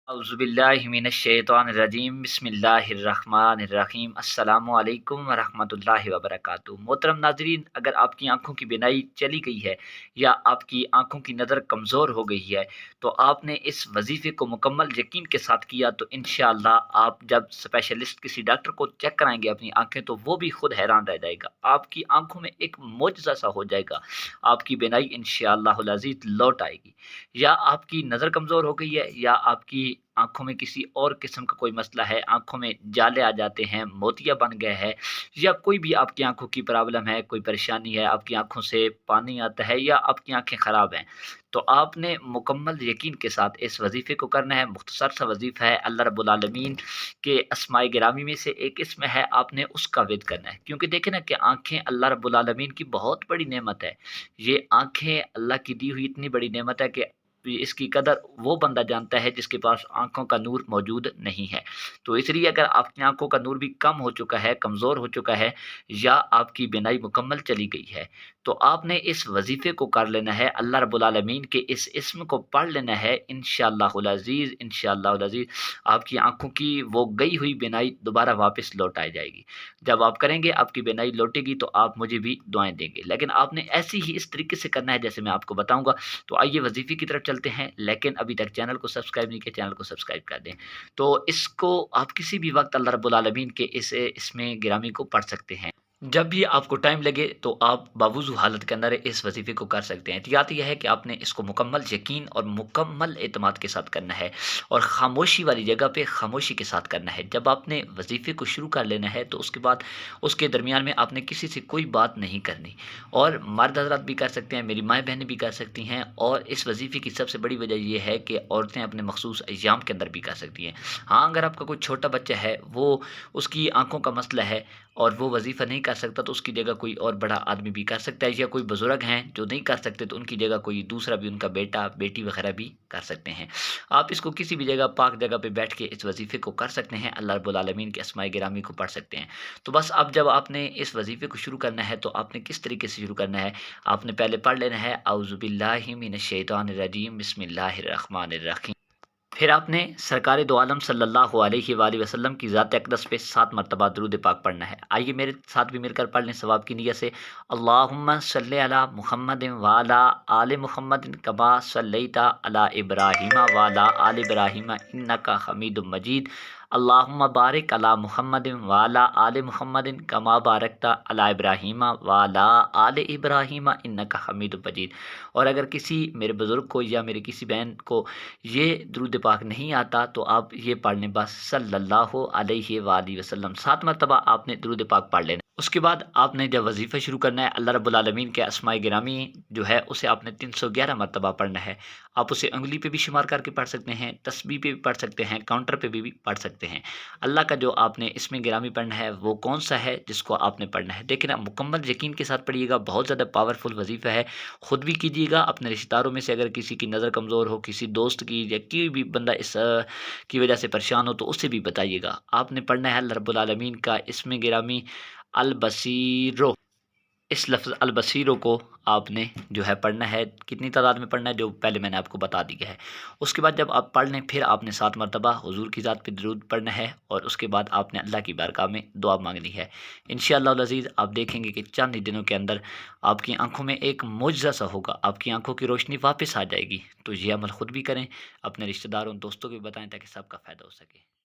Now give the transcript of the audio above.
अऊज़ुबिल्लाहिमिनश्शैतानिर्रजीम बिस्मिल्लाहिर्रहमानिर्रहीम अस्सलामु अलैकुम वरहमतुल्लाहि वबरकातुहू। मोहतरम नाज़रीन, अगर आपकी आँखों की बिनाई चली गई है या आपकी आँखों की नज़र कमज़ोर हो गई है तो आपने इस वजीफ़े को मुकम्मल यकीन के साथ किया तो इंशाअल्लाह आप जब स्पेशलिस्ट किसी डॉक्टर को चेक कराएंगे अपनी आँखें तो वो भी खुद हैरान रह जाएगा। आपकी आँखों में एक मोजज़ा सा हो जाएगा, आपकी बिनाई इंशाअल्लाहुल अज़ीज़ लौट आएगी। या आपकी नज़र कमज़ोर हो गई है या आपकी आँखों में किसी और किस्म का कोई मसला है, आँखों में जाले आ जाते हैं, मोतिया बन गए हैं या कोई भी आपकी आँखों की प्रॉब्लम है, कोई परेशानी है, आपकी आँखों से पानी आता है या आपकी आँखें ख़राब हैं, तो आपने मुकम्मल यकीन के साथ इस वज़ीफ़े को करना है। मुख्तसर सा वज़ीफ़ा है, अल्लाह रब्बुल आलमीन के अस्माए गिरामी में से एक इसम है, आपने उसका विद करना है। क्योंकि देखें ना कि आँखें अल्लाह रब्बुल आलमीन की बहुत बड़ी नेमत है। ये आँखें अल्लाह की दी हुई इतनी बड़ी नेमत है कि इसकी कदर वो बंदा जानता है जिसके पास आँखों का नूर मौजूद नहीं है। तो इसलिए अगर आपकी आँखों का नूर भी कम हो चुका है, कमज़ोर हो चुका है या आपकी बीनाई मुकम्मल चली गई है, तो आपने इस वज़ीफ़े को कर लेना है, अल्लाह रब्बुल आलमीन के इस इस्म को पढ़ लेना है। इंशाअल्लाहुल अज़ीज़ इंशाअल्लाहुल अज़ीज़ आपकी आँखों की वो गई हुई बीनाई दोबारा वापस लौट आ जाएगी। जब आप करेंगे आपकी बीनाई लौटेगी तो आप मुझे भी दुआएँ देंगे। लेकिन आपने ऐसे ही इस तरीके से करना है जैसे मैं आपको बताऊँगा। तो आइए वज़ीफ़े की तरफ चलते हैं, लेकिन अभी तक चैनल को सब्सक्राइब नहीं किया, चैनल को सब्सक्राइब कर दें। तो इसको आप किसी भी वक़्त अल्लाह रब्बुल आलमीन के इस इसमें गिरामी को पढ़ सकते हैं। जब भी आपको टाइम लगे तो आप बावुज़ू हालत के अंदर इस वज़ीफ़े को कर सकते हैं। एहतियात यह है कि आपने इसको मुकम्मल यकीन और मुकम्मल एतमाद के साथ करना है और ख़ामोशी वाली जगह पे ख़ामोशी के साथ करना है। जब आपने वज़ीफ़े को शुरू कर लेना है तो उसके बाद उसके दरमियान में आपने किसी से कोई बात नहीं करनी और मर्द हज़रात भी कर सकते हैं, मेरी माएँ-बहनें भी कर सकती हैं। और इस वज़ीफ़े की सबसे बड़ी वजह ये है कि औरतें अपने मख़सूस अय्याम के अंदर भी कर सकती हैं। हाँ, अगर आपका कोई छोटा बच्चा है, वो उसकी आँखों का मसला है और वो वज़ीफ़ा नहीं कर सकता तो उसकी जगह कोई और बड़ा आदमी भी कर सकता है, या कोई बुज़ुर्ग हैं जो नहीं कर सकते तो उनकी जगह कोई दूसरा भी, उनका बेटा, बेटी वग़ैरह भी कर सकते हैं। आप इसको किसी भी जगह पाक जगह पे बैठ के इस वज़ीफ़े को कर सकते हैं, अल्लाह रब्बुल आलमीन के अस्माए गिरामी को पढ़ सकते हैं। तो बस अब जब आपने इस वज़ीफ़े को शुरू करना है तो आपने किस तरीके से शुरू करना है, आपने पहले पढ़ लेना है औज़ु बिल्लाहि मिनश शैतानिर रजीम बिस्मिल्लाहिर रहमानिर रहीम। फिर आपने सरकार दो आलम सल्लल्लाहु अलैहि वालैहि वसल्लम की ज़ात अक़दस पे 7 मरतबा दुरूद पाक पढ़ना है। आइए मेरे साथ भी मिलकर पढ़ लें सवाब की नियत से। अल्लाहुम्मा सल्लि अला मुहम्मदिन व अला आलि मुहम्मदिन कमा सल्लैता अला इब्राहीम व अला आलि इब्राहीम इन्नका हमीदुम मजीद। अल्लाहुम्मा बारिक अला मुहम्मदिन व अला आलि मुहम्मदिन कमा बारकता अला इब्राहीम व अला आलि इब्राहीम इन्नका हमीदुम मजीद। और अगर किसी मेरे बुज़ुर्ग को या मेरी किसी बहन को ये दुरूद पाक नहीं आता तो आप ये पढ़ लें, बस सल्लल्लाहु अलैहि वालैहि वसल्लम 7 मरतबा आपने दुरूद पाक पढ़ लेना। उसके बाद आपने जब वज़ीफ़ा शुरू करना है, अल्लाह रब्बुल आलमीन के अस्माए गिरामी जो है उसे आपने 311 मरतबा पढ़ना है। आप उसे उँगली पे भी शुमार करके पढ़ सकते हैं, तस्बीह पे भी पढ़ सकते हैं, काउंटर पे भी पढ़ सकते हैं। अल्लाह का जो आपने इसमें गिरामी पढ़ना है वो कौन-सा है जिसको आपने पढ़ना है। देखिए ना, मुकम्मल यकीन के साथ पढ़िएगा, बहुत ज़्यादा पावरफुल वज़ीफ़ा है। खुद भी कीजिएगा, अपने रिश्तेदारों में से अगर किसी की नज़र कमज़ोर हो, किसी दोस्त की या कोई भी बंदा इस की वजह से परेशान हो तो उससे भी बताइएगा। आपने पढ़ना है अल्लाह रब्बुल आलमीन का इसमें गिरामी अल बसीरो। इस लफ्ज़ अल बसीरो को आपने जो है पढ़ना है, कितनी तादाद में पढ़ना है जो पहले मैंने आपको बता दिया है। उसके बाद जब आप पढ़ लें फिर आपने 7 मरतबा हुज़ूर की ज़ात पे दुरूद पढ़ना है और उसके बाद आपने अल्लाह की बारगाह में दुआ मांगनी है। इंशाअल्लाहुल अज़ीज़ आप देखेंगे कि चंद ही दिनों के अंदर आपकी आंखों में एक मुअज्ज़ा सा होगा, आपकी आंखों की रोशनी वापस आ जाएगी। तो ये अमल खुद भी करें, अपने रिश्तेदारों दोस्तों को भी बताएं ताकि सबका फ़ायदा हो सके।